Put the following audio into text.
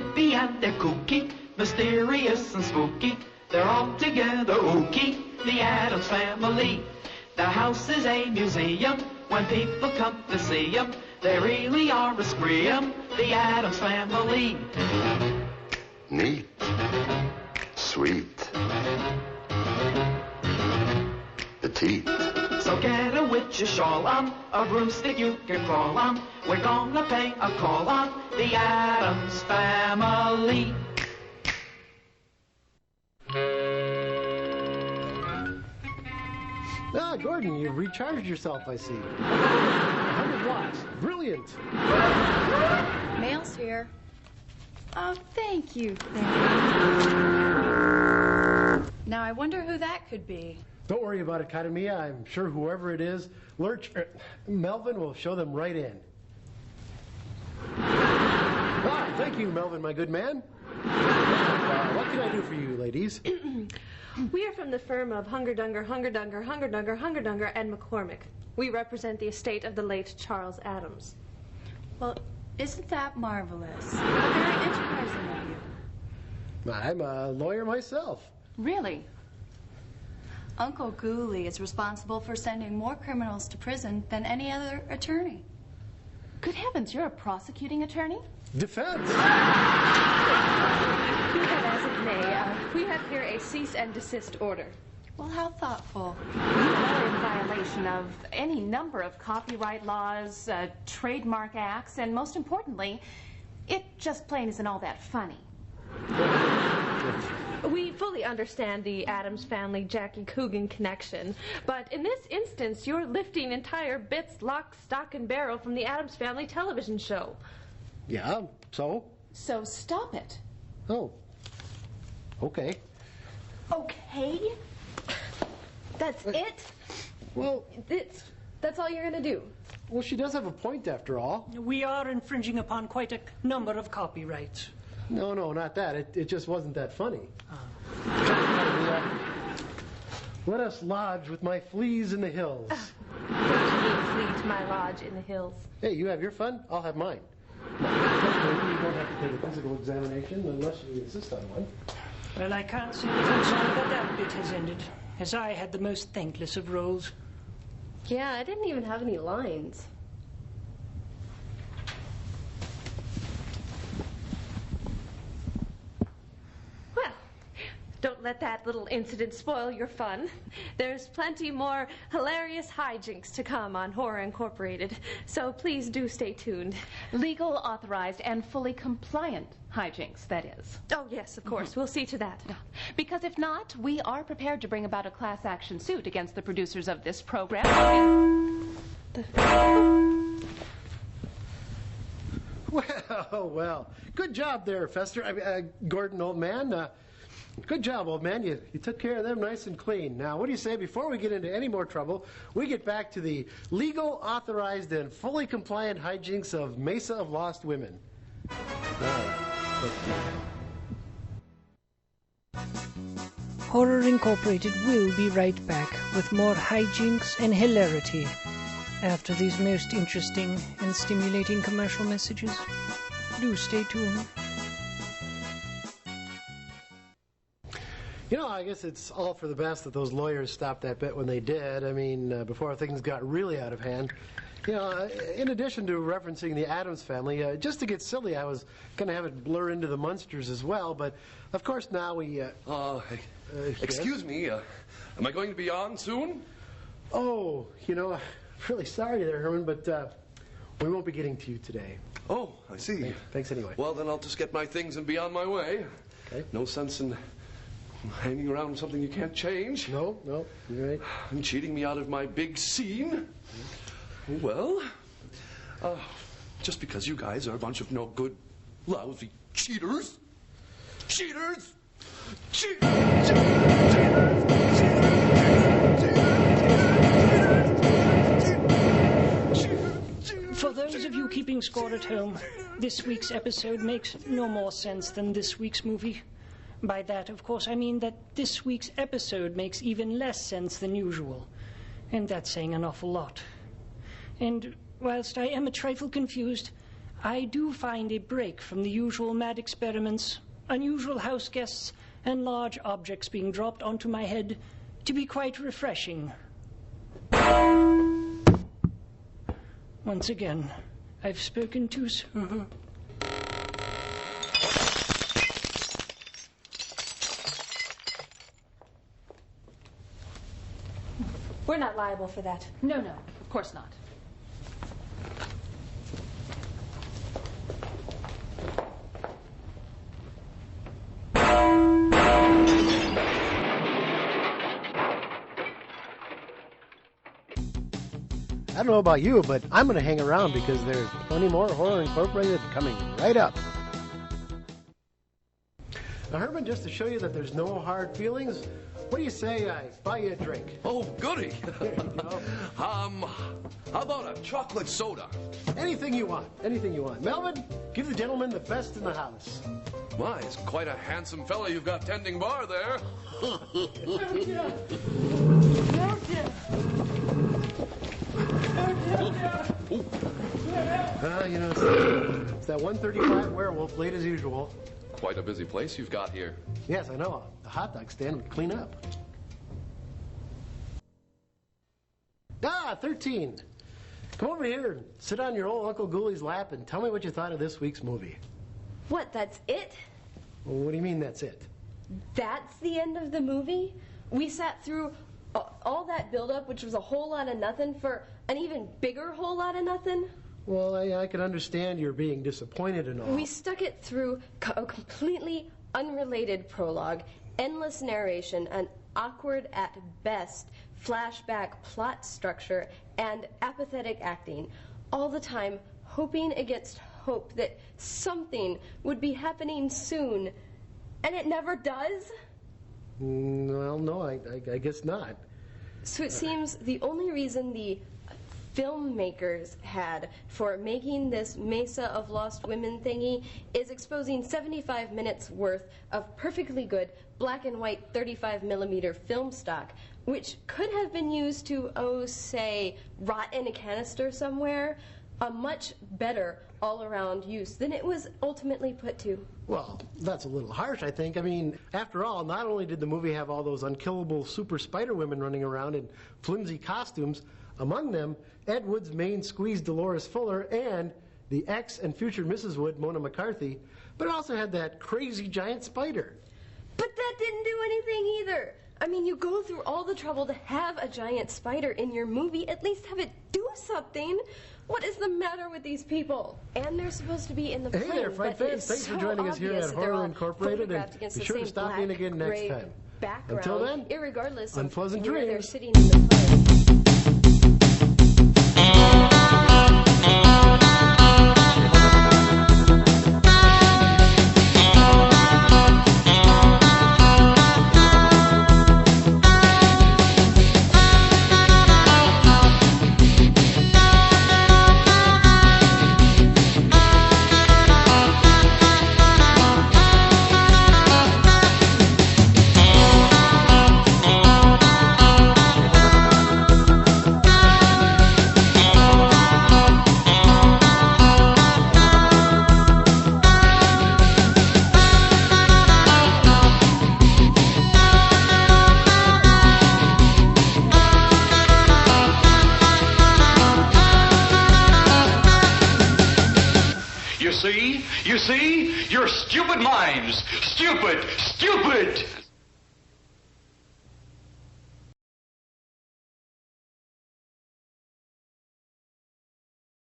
creepy and they're kooky, mysterious and spooky. They're all together ooky, the Addams Family. The house is a museum when people come to see them. They really are a scream, the Addams Family. Neat. Sweet. Petite. So get a witch's shawl on, a broomstick you can crawl on. We're gonna pay a call on the Addams Family. Ah, Gordon, you've recharged yourself, I see. 100 watts. Brilliant. Mail's here. Oh, thank you. Now, I wonder who that could be. Don't worry about it, Katamia. I'm sure whoever it is, Melvin will show them right in. Ah, thank you, Melvin, my good man. What can I do for you, ladies? We are from the firm of Hungerdunger, and McCormick. We represent the estate of the late Charles Addams. Well, isn't that marvelous? Very enterprising of you. I'm a lawyer myself. Really? Uncle Gooley is responsible for sending more criminals to prison than any other attorney. Good heavens, you're a prosecuting attorney? Defense. Be that as it may, we have here a cease and desist order. Well, how thoughtful. You are in violation of any number of copyright laws, trademark acts, and most importantly, it just plain isn't all that funny. We fully understand the Addams Family Jackie Coogan connection, but in this instance, you're lifting entire bits, lock, stock, and barrel from the Addams Family television show. Yeah, so? So stop it. Oh. Okay. Okay? That's it? Well, That's all you're going to do? well, she does have a point after all. We are infringing upon quite a number of copyrights. No, not that. It just wasn't that funny. Let us lodge with my fleas in the hills. Don't you need flee to my lodge in the hills? Hey, you have your fun, I'll have mine. No, you don't have to take a physical examination unless you insist on one. Well, I can't see that I'm sorry that bit has ended, as I had the most thankless of roles. Yeah, I didn't even have any lines. Well, don't let that little incident spoil your fun. There's plenty more hilarious hijinks to come on Horror Incorporated, so please do stay tuned. Legal, authorized, and fully compliant hijinks, that is. Oh, yes, of course. We'll see to that. Because if not, we are prepared to bring about a class action suit against the producers of this program. Well. Good job there, Fester. Gordon, old man. Good job, old man. You took care of them nice and clean. Now, what do you say, before we get into any more trouble, we get back to the legal, authorized, and fully compliant hijinks of Mesa of Lost Women. Horror Incorporated will be right back with more hijinks and hilarity after these most interesting and stimulating commercial messages. Do stay tuned. You know, I guess it's all for the best that those lawyers stopped that bit when they did. I mean, before things got really out of hand. You know, in addition to referencing the Addams Family, just to get silly, I was going to have it blur into the Munsters as well, but of course now we... excuse me, am I going to be on soon? Oh, you know, I'm really sorry there, Herman, but we won't be getting to you today. Oh, I see. Thanks anyway. Well, then I'll just get my things and be on my way. Okay. No sense in hanging around with something you can't change. No, you're right. And cheating me out of my big scene. Well, just because you guys are a bunch of no good, lousy cheaters. Cheaters! For those of you keeping score at home, this week's episode makes no more sense than this week's movie. By that, of course, I mean that this week's episode makes even less sense than usual. And that's saying an awful lot. And whilst I am a trifle confused, I do find a break from the usual mad experiments, unusual house guests, and large objects being dropped onto my head to be quite refreshing. Once again, I've spoken too soon. We're not liable for that. No, of course not. I don't know about you, but I'm going to hang around because there's plenty more Horror Incorporated coming right up. Now, Herman, just to show you that there's no hard feelings, what do you say I buy you a drink? Oh, goody. There you go. How about a chocolate soda? Anything you want. Anything you want. Melvin, give the gentleman the best in the house. My, it's quite a handsome fella you've got tending bar there. You know, it's that 135 werewolf, late as usual. Quite a busy place you've got here. Yes, I know. The hot dog stand would clean up. 13. Come over here and sit on your old Uncle Ghouly's lap and tell me what you thought of this week's movie. What, that's it? Well, what do you mean that's it? That's the end of the movie? We sat through all that build-up, which was a whole lot of nothing, for an even bigger whole lot of nothing? Well, I can understand you're being disappointed and all. We stuck it through a completely unrelated prologue, endless narration, an awkward at best flashback plot structure, and apathetic acting, all the time hoping against hope that something would be happening soon, and it never does? Well, no, I guess not. So it seems the only reason the filmmakers had for making this Mesa of Lost Women thingy is exposing 75 minutes worth of perfectly good black and white 35mm film stock, which could have been used to, say, rot in a canister somewhere, a much better all-around use than it was ultimately put to. Well, that's a little harsh, I think. I mean, after all, not only did the movie have all those unkillable super spider women running around in flimsy costumes, among them, Ed Wood's main squeeze Dolores Fuller and the ex and future Mrs. Wood, Mona McCarthy, but it also had that crazy giant spider. But that didn't do anything either. I mean, you go through all the trouble to have a giant spider in your movie, at least have it do something. What is the matter with these people? And they're supposed to be in the plane. Hey there, Fright fans. Thanks for joining us here at Horror Incorporated, and be sure to stop in again next time. Until then, irregardless unpleasant of where they're dreams. sitting in the plane. You see? Your stupid minds. Stupid!